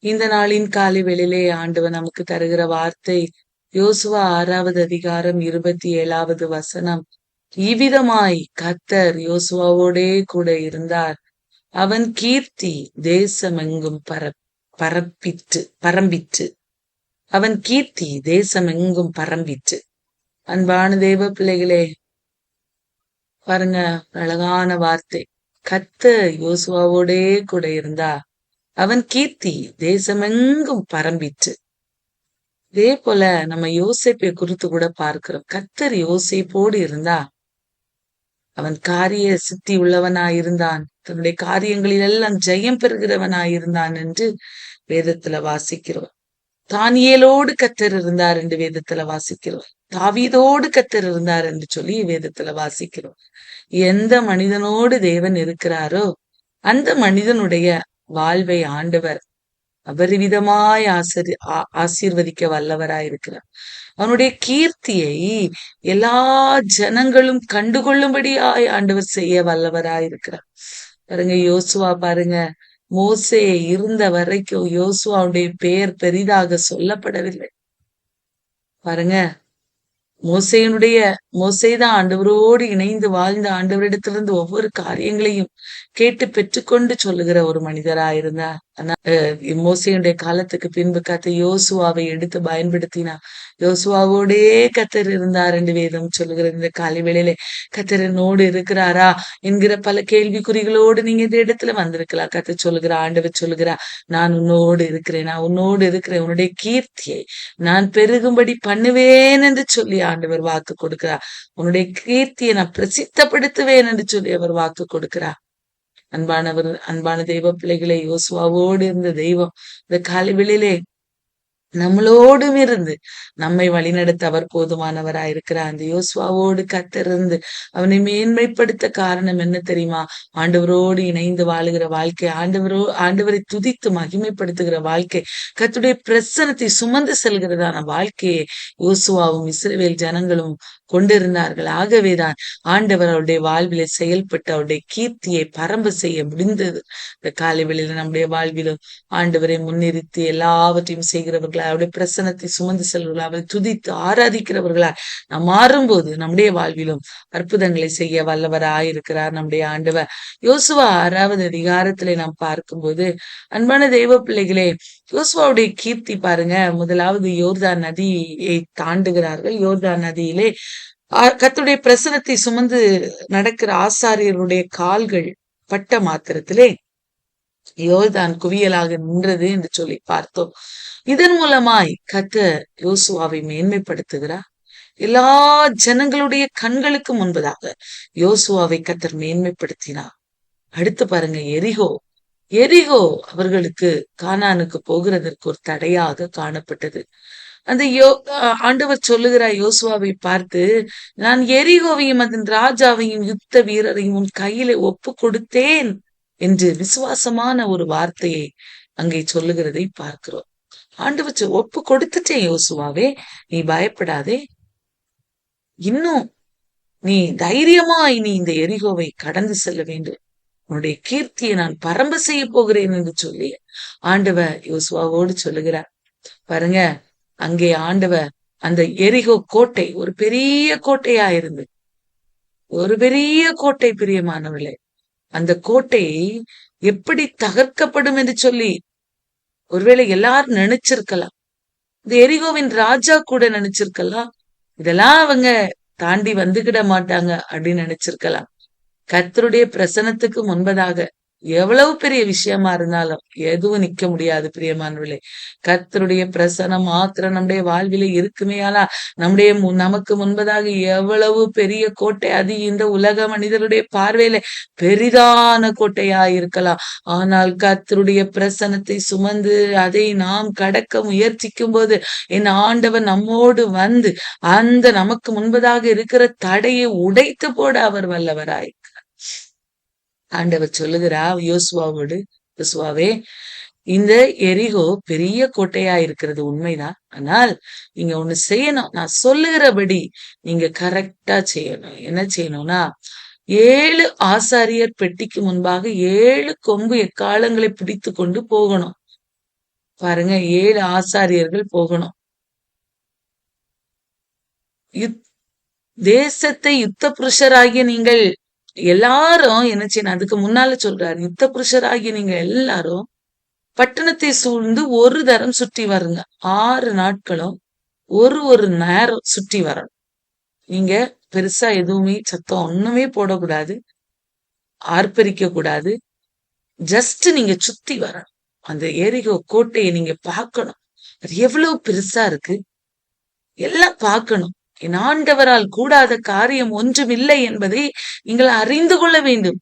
இந்த நாளின் காலை வேளையிலே ஆண்டவர் நமக்கு தருகிற வார்த்தை யோசுவா 6வது அதிகாரம் 27வது வசனம். இவ்விதமாய் கர்த்தர் யோசுவாவோடே கூட இருந்தார். அவன் கீர்த்தி தேசமெங்கும் பரம்பிற்று. அவன் கீர்த்தி தேசமெங்கும் பரம்பிற்று. அன்பான தேவ பிள்ளைகளே, பாருங்க, அழகான வார்த்தை. கர்த்தர் யோசுவாவோடே கூட இருந்தா அவன் கீர்த்தி தேசமெங்கும் பரம்பிற்று. இதே போல நம்ம யோசேப்பை குறித்து கூட பார்க்கிறோம். கர்த்தர் யோசேப்போடு இருந்தா அவன் காரிய சித்தி உள்ளவனாயிருந்தான், தன்னுடைய காரியங்களில் எல்லாம் ஜெயம் பெறுகிறவனாயிருந்தான் என்று வேதத்துல வாசிக்கிறோம். தானியேலோடு கர்த்தர் இருந்தார் என்று வேதத்துல வாசிக்கிறோம். தாவீதோடு கர்த்தர் இருந்தார் என்று சொல்லி வேதத்துல வாசிக்கிறோம். எந்த மனிதனோடு தேவன் இருக்கிறாரோ அந்த மனிதனுடைய வாழ்வை ஆண்டவர் அபரிவிதமாய் ஆசீர்வதிக்க வல்லவராயிருக்கிறார். அவனுடைய கீர்த்தியை எல்லா ஜனங்களும் கண்டுகொள்ளும்படியாய் ஆண்டவர் செய்ய வல்லவராயிருக்கிறார். பாருங்க, யோசுவா பாருங்க, மோசே இருந்த வரைக்கும் யோசுவாவுடைய பெயர் பெரிதாக சொல்லப்படவில்லை. பாருங்க, மோசேதான் ஆண்டவரோடு இணைந்து வாழ்ந்த ஆண்டவரிடத்திலிருந்து ஒவ்வொரு காரியங்களையும் கேட்டு பெற்றுக்கொண்டு சொல்லுகிற ஒரு மனிதராயிருந்தார். ஆனா மோசேயுடைய காலத்துக்கு பின்பு கர்த்தர் யோசுவாவை எடுத்து பயன்படுத்தினா. யோசுவாவோடே கர்த்தர் இருந்தார் என்று வேதம் சொல்லுகிறது. இந்த காலை வேளையிலே கர்த்தர் என்னோடு இருக்கிறாரா என்கிற பல கேள்விக்குறிகளோடு நீங்க இந்த இடத்துல வந்திருக்கலாம். கர்த்தர் சொல்லுகிறா, ஆண்டவர் சொல்லுகிறா, நான் உன்னோடு இருக்கிறேன், நான் உன்னோடு இருக்கிறேன், உன்னுடைய கீர்த்தியை நான் பெருகும்படி பண்ணுவேன் என்று சொல்லி ஆண்டவர் வாக்கு கொடுக்கிறார். உன்னுடைய கீர்த்தியை நான் பிரசித்தப்படுத்துவேன் என்று சொல்லி அவர் வாக்கு கொடுக்கிறார். அன்பான தெய்வ பிள்ளைகளை, யோசுவாவோடு இருந்த தெய்வம் இந்த காலை வேளையிலே நம்மளோடும் இருந்து நம்மை வழிநடத்த அவர் போதுமானவராயிருக்கிறார். அந்த யோசுவாவோடு கர்த்தர் இருந்து அவனை மேன்மைப்படுத்த காரணம் என்ன தெரியுமா? ஆண்டவரோடு இணைந்து வாழுகிற வாழ்க்கை, ஆண்டவரை துதித்து மகிமைப்படுத்துகிற வாழ்க்கை, கர்த்தருடைய பிரசன்னத்தை சுமந்து செல்கிறதான வாழ்க்கையை யோசுவாவும் இஸ்ரவேல் ஜனங்களும் கொண்டிருந்தார்கள். ஆகவேதான் ஆண்டவர் அவருடைய வாழ்விலை செயல்பட்டு அவருடைய கீர்த்தியை பரம்ப செய்ய முடிந்தது. இந்த காலை வேளையில நம்முடைய வாழ்விலும் ஆண்டவரை முன்னிறுத்தி எல்லாவற்றையும் செய்கிறவர்களா, அவருடைய பிரசன்னத்தை சுமந்து செல்வர்களா, அவரை துதித்து ஆராதிக்கிறவர்களா நாம் மாறும்போது நம்முடைய வாழ்விலும் அற்புதங்களை செய்ய வல்லவராயிருக்கிறார் நம்முடைய ஆண்டவர். யோசுவா 6வது அதிகாரத்திலே நாம் பார்க்கும்போது, அன்பான தெய்வ பிள்ளைகளே, யோசுவாவுடைய கீர்த்தி பாருங்க. முதலாவது யோர்தான் நதியை தாண்டுகிறார்கள். யோர்தான் நதியிலே கர்த்தருடைய பிரசனத்தை சுமந்து நடக்கிற ஆசாரியருடைய கால்கள் பட்ட மாத்திரத்திலே யோர்தான் குவியலாக நின்றது என்று சொல்லி பார்த்தோம். இதன் மூலமாய் கர்த்தர் யோசுவாவை மேன்மைப்படுத்துகிறார். எல்லா ஜனங்களுடைய கண்களுக்கு முன்பதாக யோசுவாவை கர்த்தர் மேன்மைப்படுத்தினார். அடுத்து பாருங்க, எரிகோ அவர்களுக்கு கானானுக்கு போகிறதற்கு ஒரு தடையாக காணப்பட்டது. அந்த ஆண்டவர் சொல்லுகிறார் யோசுவாவை பார்த்து, நான் எரிகோவையும் அதன் ராஜாவையும் யுத்த வீரரையும் உன் கையில ஒப்பு கொடுத்தேன் என்று விசுவாசமான ஒரு வார்த்தையை அங்கே சொல்லுகிறதை பார்க்கிறோம். ஆண்டவர் ஒப்பு கொடுத்துட்டேன் யோசுவாவே, நீ பயப்படாதே, இன்னும் நீ தைரியமாய் நீ இந்த எரிகோவை கடந்து செல்ல வேண்டும், உன்னுடைய கீர்த்தியை நான் பரம்ப செய்ய போகிறேன் என்று சொல்லி ஆண்டவர் யோசுவாவோடு சொல்லுகிறார். பாருங்க, அங்கே ஆண்டவர் அந்த எரிகோ கோட்டை ஒரு பெரிய கோட்டையா இருந்து, ஒரு பெரிய கோட்டை, பிரியமானவர்களே, அந்த கோட்டை எப்படி தகர்க்கப்படும் என்று சொல்லி ஒருவேளை எல்லாரும் நினைச்சிருக்கலாம். இந்த எரிகோவின் ராஜா கூட நினைச்சிருக்கலாம், இதெல்லாம் அவங்க தாண்டி வந்துகிட மாட்டாங்க அப்படின்னு நினைச்சிருக்கலாம். கர்த்தருடைய பிரசனத்துக்கு முன்பதாக எவ்வளவு பெரிய விஷயமா இருந்தாலும் எதுவும் நிக்க முடியாது பிரியமானவர்களே. கர்த்தருடைய பிரசனம் மாத்திரம் நம்முடைய வாழ்வில இருக்குமேயானா நமக்கு முன்பதாக எவ்வளவு பெரிய கோட்டை, அது இந்த உலக மனிதருடைய பார்வையில பெரிதான கோட்டையா இருக்கலாம். ஆனால் கர்த்தருடைய பிரசனத்தை சுமந்து அதை நாம் கடக்க முயற்சிக்கும் போது என் ஆண்டவர் நம்மோடு வந்து அந்த நமக்கு முன்பதாக இருக்கிற தடையை உடைத்து போட அவர் வல்லவராய். ஆண்டவர் சொல்லுகிறா யோசுவாவோடு, யோசுவாவே, இந்த எரிகோ பெரிய கோட்டையா இருக்கிறது உண்மைதான், ஆனால் நீங்க ஒண்ணு செய்யணும், நான் சொல்லுகிறபடி நீங்க கரெக்டா செய்யணும். என்ன செய்யணும்னா, 7 ஆசாரியர் பெட்டிக்கு முன்பாக 7 கொம்பு எக்காலங்களை பிடித்து கொண்டு போகணும். பாருங்க, 7 ஆசாரியர்கள் போகணும். யுத் தேசத்தை யுத்த புருஷராகிய நீங்கள் எல்லாரும் என்ன செய்யணும்? அதுக்கு முன்னால சொல்றாரு, யுத்த புருஷராகிய நீங்க எல்லாரும் பட்டணத்தை சூழ்ந்து ஒரு தரம் சுற்றி வருங்க. 6 நாட்களும் ஒரு நேரம் சுற்றி வரணும். நீங்க பெருசா எதுவுமே சத்தம் ஒண்ணுமே போடக்கூடாது, ஆர்ப்பரிக்க கூடாது. ஜஸ்ட் நீங்க சுத்தி வரணும். அந்த எரிகோ கோட்டையை நீங்க பார்க்கணும். அது எவ்வளவு பெருசா இருக்கு, எல்லாம் பார்க்கணும். என் ஆண்டவரால் கூடாத காரியம் ஒன்றுமில்லை என்பதை நீங்கள் அறிந்து கொள்ள வேண்டும்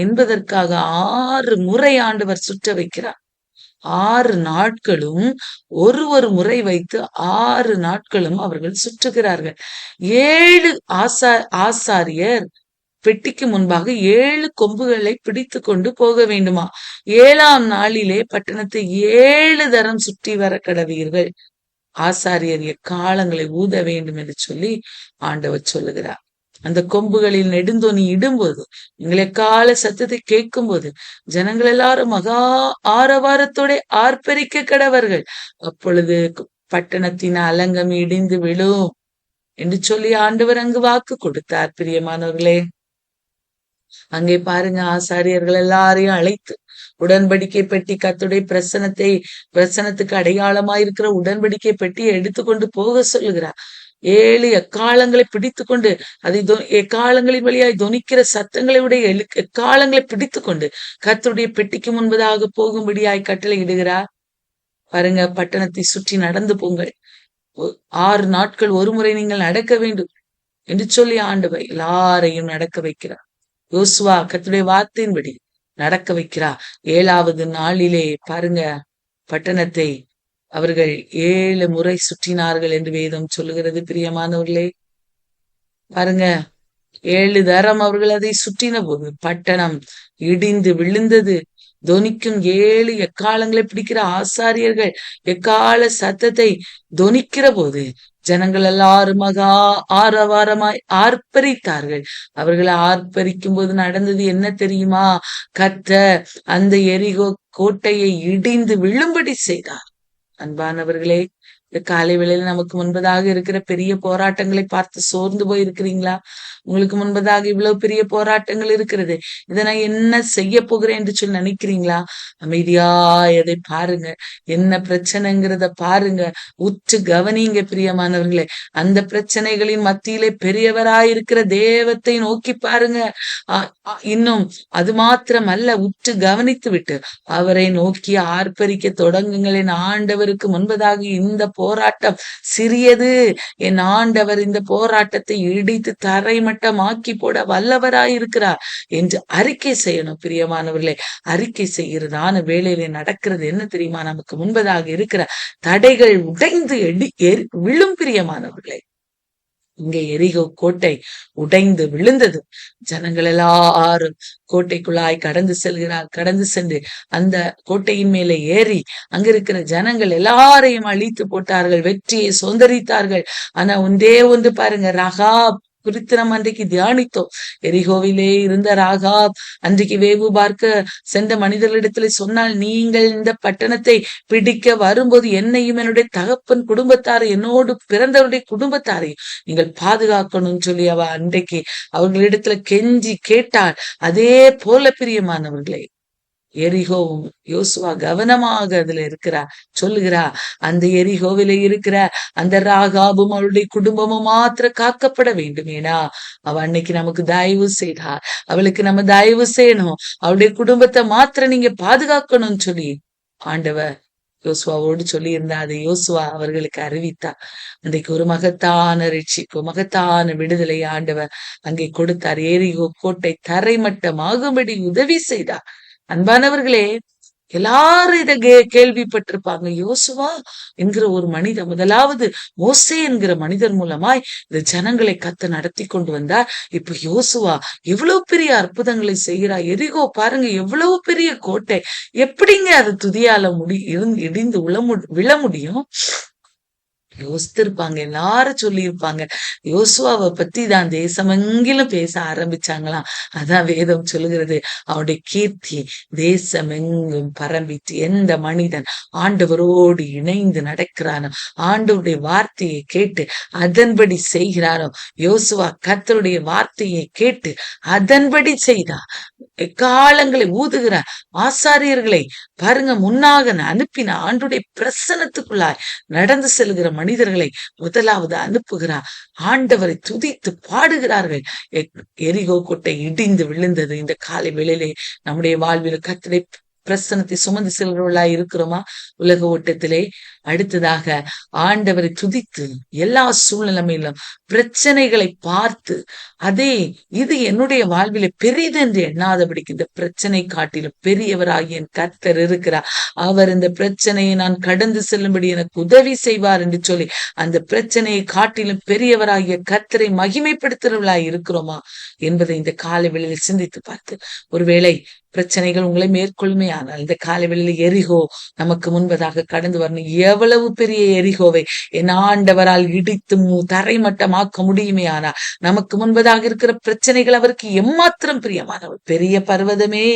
என்பதற்காக 6 முறை ஆண்டவர் சுற்ற வைக்கிறார். 6 நாட்களும் ஒரு முறை வைத்து 6 நாட்களும் அவர்கள் சுற்றுகிறார்கள். 7 ஆசாரியர் பெட்டிக்கு முன்பாக 7 கொம்புகளை பிடித்து கொண்டு போக வேண்டுமா. 7ஆம் நாளிலே பட்டணத்தை 7 தரம் சுற்றி வர கடவீர்கள். ஆசாரியர் எக்காலங்களை ஊத வேண்டும் என்று சொல்லி ஆண்டவர் சொல்லுகிறார். அந்த கொம்புகளில் நெடுந்தோணி இடும்போது, நீங்கள் எக்கால சத்தத்தை கேட்கும் போது, ஜனங்கள் எல்லாரும் மகா ஆரவாரத்தோட ஆர்ப்பரிக்க கடவர்கள். அப்பொழுது பட்டணத்தின் அலங்கம் இடிந்து விழும் என்று சொல்லி ஆண்டவர் அங்கு வாக்கு கொடுத்தார். பிரியமானவர்களே, அங்கே பாருங்க, ஆசாரியர்கள் எல்லாரையும் அழைத்து உடன்படிக்கை பெட்டி, கர்த்தருடைய பிரசனத்துக்கு அடையாளமாயிருக்கிற உடன்படிக்கை பெட்டியை எடுத்துக்கொண்டு போக சொல்லுகிறார். 7 எக்காலங்களை பிடித்துக்கொண்டு, அதை எக்காலங்களின் வழியாய் தொனிக்கிற சத்தங்களை உடைய எக்காலங்களை பிடித்துக்கொண்டு கர்த்தருடைய பெட்டிக்கு முன்பதாக போகும்படியாய் கட்டளை இடுகிறார். பாருங்க, பட்டணத்தை சுற்றி நடந்து போங்கள். 6 நாட்கள் ஒரு முறை நீங்கள் நடக்க வேண்டும் என்று சொல்லி ஆண்டவர் எல்லாரையும் நடக்க வைக்கிறார். யோசுவா கர்த்தருடைய வார்த்தையின்படி நடக்க வைக்கிறார். 7வது நாளிலே பாருங்க, பட்டணத்தை அவர்கள் 7 முறை சுற்றினார்கள் என்று வேதம் சொல்லுகிறது. பிரியமானவர்களே, பாருங்க, 7 தரம் அவர்கள் அதை சுற்றின போது பட்டணம் இடிந்து விழுந்தது. தொனிக்கும் 7 எக்காலங்களை பிடிக்கிற ஆசாரியர்கள் எக்கால சத்தத்தை தொனிக்கிற போது ஜனங்கள் எல்லாரும் மகா ஆரவாரமாய் ஆர்ப்பரித்தார்கள். அவர்கள் ஆர்ப்பரிக்கும் போது நடந்தது என்ன தெரியுமா? கர்த்தர் அந்த எரிகோ கோட்டையை இடிந்து விழும்படி செய்தார். அன்பானவர்களே, இந்த காலை வேளையில நமக்கு முன்பதாக இருக்கிற பெரிய போராட்டங்களை பார்த்து சோர்ந்து போய் இருக்கிறீங்களா? உங்களுக்கு முன்பதாக இவ்வளவு பெரிய போராட்டங்கள் இருக்கிறது, இதை நான் என்ன செய்ய போகிறேன் என்று சொல்லி நினைக்கிறீங்களா? அமைதியா அதை பாருங்க, என்ன பிரச்சனைங்கிறத பாருங்க, உற்று கவனிங்க. பிரியமானவர்களே, அந்த பிரச்சனைகளின் மத்தியிலே பெரியவராயிருக்கிற தேவத்தை நோக்கி பாருங்க. இன்னும் அது மாத்திரம் அல்ல, உற்று கவனித்து விட்டு அவரை நோக்கி ஆர்ப்பரிக்க தொடங்குங்கள். என் ஆண்டவருக்கு முன்பதாக இந்த போராட்டம் சிறியது, என் ஆண்டவர் இந்த போராட்டத்தை இடித்து தரைமட்டமாக்கி போட வல்லவராயிருக்கிறார் என்று அறிக்கை செய்யணும். பிரியமானவர்களே, அறிக்கை செய்கிறதான வேளையிலே நடக்கிறது என்ன தெரியுமா? நமக்கு முன்பதாக இருக்கிற தடைகள் உடைந்து விழும். பிரியமானவர்களே, இங்கே எரிகோ கோட்டை உடைந்து விழுந்தது. ஜனங்கள் எல்லாரும் கோட்டைக்குள்ளாய் கடந்து சென்று அந்த கோட்டையின் மேலே ஏறி அங்கிருக்கிற ஜனங்கள் எல்லாரையும் அழித்து போட்டார்கள், வெற்றியை சொந்தரித்தார்கள். ஆனா ஒன்றே ஒன்று பாருங்க, ரகாப் குறித்து நம்ம அன்றைக்கு தியானித்தோம். எரிகோவிலே இருந்த ராகாப் அன்றைக்கு வேவு பார்க்க சென்ற மனிதர்களிடத்துல சொன்னால், நீங்கள் இந்த பட்டணத்தை பிடிக்க வரும்போது என்னையும் என்னுடைய தகப்பன் குடும்பத்தாரை, என்னோடு பிறந்தவருடைய குடும்பத்தாரையும் நீங்கள் பாதுகாக்கணும்னு சொல்லி அவ அன்றைக்கு அவர்களிடத்துல கெஞ்சி கேட்டாள். அதே போல பிரியமானவர்களே, எரிகோவும் யோசுவா கவனமாக அதுல இருக்கிறா சொல்லுகிறா. அந்த எரிகோவில இருக்கிற அந்த ராகாபும் அவளுடைய குடும்பமும் மாத்திர காக்கப்பட வேண்டும். ஏன்னா அவ அன்னைக்கு நமக்கு தயவு செய்தா, அவளுக்கு நம்ம தயவு செய்யணும், அவளுடைய குடும்பத்தை மாத்திர நீங்க பாதுகாக்கணும்னு சொல்லி ஆண்டவர் யோசுவாவோடு சொல்லி இருந்தா. அதை யோசுவா அவர்களுக்கு அறிவித்தா. அன்றைக்கு ஒரு மகத்தான ரட்சிப்பு, மகத்தான விடுதலை ஆண்டவர் அங்கே கொடுத்தார். எரிகோ கோட்டை தரைமட்டமாகும்படி உதவி செய்தார். அன்பானவர்களே, எல்லாரும் இதை கேள்விப்பட்டிருப்பாங்க. யோசுவா என்கிற ஒரு மனிதர், முதலாவது மோசே என்கிற மனிதர் மூலமாய் இந்த ஜனங்களை கத்த நடத்தி கொண்டு வந்தார். இப்ப யோசுவா எவ்வளவு பெரிய அற்புதங்களை செய்கிறார். எரிகோ பாருங்க, எவ்வளவு பெரிய கோட்டை, எப்படிங்க அது துதியால இடிந்து விழ முடியும்? யோசித்திருப்பாங்க. எல்லாரும் சொல்லியிருப்பாங்க. யோசுவாவை பத்தி தான் தேசமெங்கிலும் பேச ஆரம்பிச்சாங்களாம். அதான் வேதம் சொல்லுகிறது, அவருடைய கீர்த்தி தேசமெங்கும் பரம்பிட்டு எந்த மனிதன் ஆண்டவரோடு இணைந்து நடக்கிறானோ, ஆண்டவருடைய வார்த்தையை கேட்டு அதன்படி செய்கிறானோ, யோசுவா கர்த்தருடைய வார்த்தையை கேட்டு அதன்படி செய்தான். எக்காலங்களை ஊதுகிற ஆசாரியர்களை பாருங்க, முன்னாக அனுப்பின ஆண்டுடைய பிரசனத்துக்குள்ளாய் நடந்து செல்கிற மனிதர்களை முதலாவது அனுப்புகிறார். ஆண்டவரை துதித்து பாடுகிறார்கள். எரிகோ கோட்டை இடிந்து விழுந்தது. இந்த காலை வேளையிலே நம்முடைய வாழ்வில் கர்த்தருடைய பிரசனத்தை சுமந்து செல்கிறவர்களாய் இருக்கிறோமா? உலக ஓட்டத்திலே அடுத்ததாக ஆண்டவரை துதித்து எல்லா சூழ்நிலைமையிலும் பிரச்சனைகளை பார்த்து, அதே இது என்னுடைய வாழ்வில பெரிது என்று எண்ணாதபடிக்கு இந்த பிரச்சனை காட்டிலும் பெரியவராகிய என் கர்த்தர் இருக்கிறார். அவர் இந்த பிரச்சனையை நான் கடந்து செல்லும்படி எனக்கு உதவி செய்வார் என்று சொல்லி அந்த பிரச்சனையை காட்டிலும் பெரியவராகிய கர்த்தரை மகிமைப்படுத்துறவர்களாய் இருக்கிறோமா என்பதை இந்த காலை வேளையில் சிந்தித்து பார்த்து, ஒருவேளை பிரச்சனைகள் உங்களை மேற்கொள்ளுமே, ஆனால் இந்த காலை வேளையில் எரிகோ நமக்கு முன்பதாக கடந்து வரணும். எவ்வளவு பெரிய எரிகோவை என் ஆண்டவரால் இடித்து தரைமட்டமாக்க முடியுமே, ஆனா நமக்கு முன்பதாக இருக்கிற பிரச்சனைகள் அவருக்கு எம்மாத்திரம் பிரியமானவர். பெரிய பர்வதமே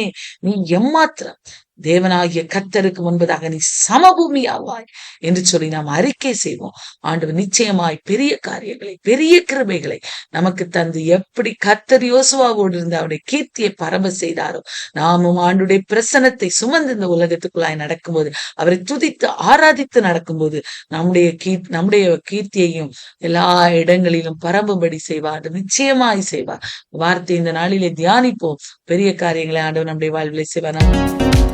நீ எம்மாத்திரம் தேவனாகிய கர்த்தருக்கு முன்பதாக நீ சமபூமி ஆவாய் என்று சொல்லி நாம் அறிக்கை செய்வோம். ஆண்டவர் நிச்சயமாய் பெரிய காரியங்களை, பெரிய கிருபைகளை நமக்கு தந்து, எப்படி கர்த்தர் யோசுவாவோடு இருந்து அவருடைய கீர்த்தியை பரம்ப செய்தாரோ, நாமும் ஆண்டுடைய பிரசனத்தை சுமந்து இந்த உலகத்துக்குள்ளாய் நடக்கும்போது, அவரை துதித்து ஆராதித்து நடக்கும்போது நம்முடைய கீர்த்தியையும் எல்லா இடங்களிலும் பரம்பும்படி செய்வார். நிச்சயமாய் செய்வார். வார்த்தை இந்த நாளிலே தியானிப்போம். பெரிய காரியங்களை ஆண்டவர் நம்முடைய வாழ்விலை செய்வார்.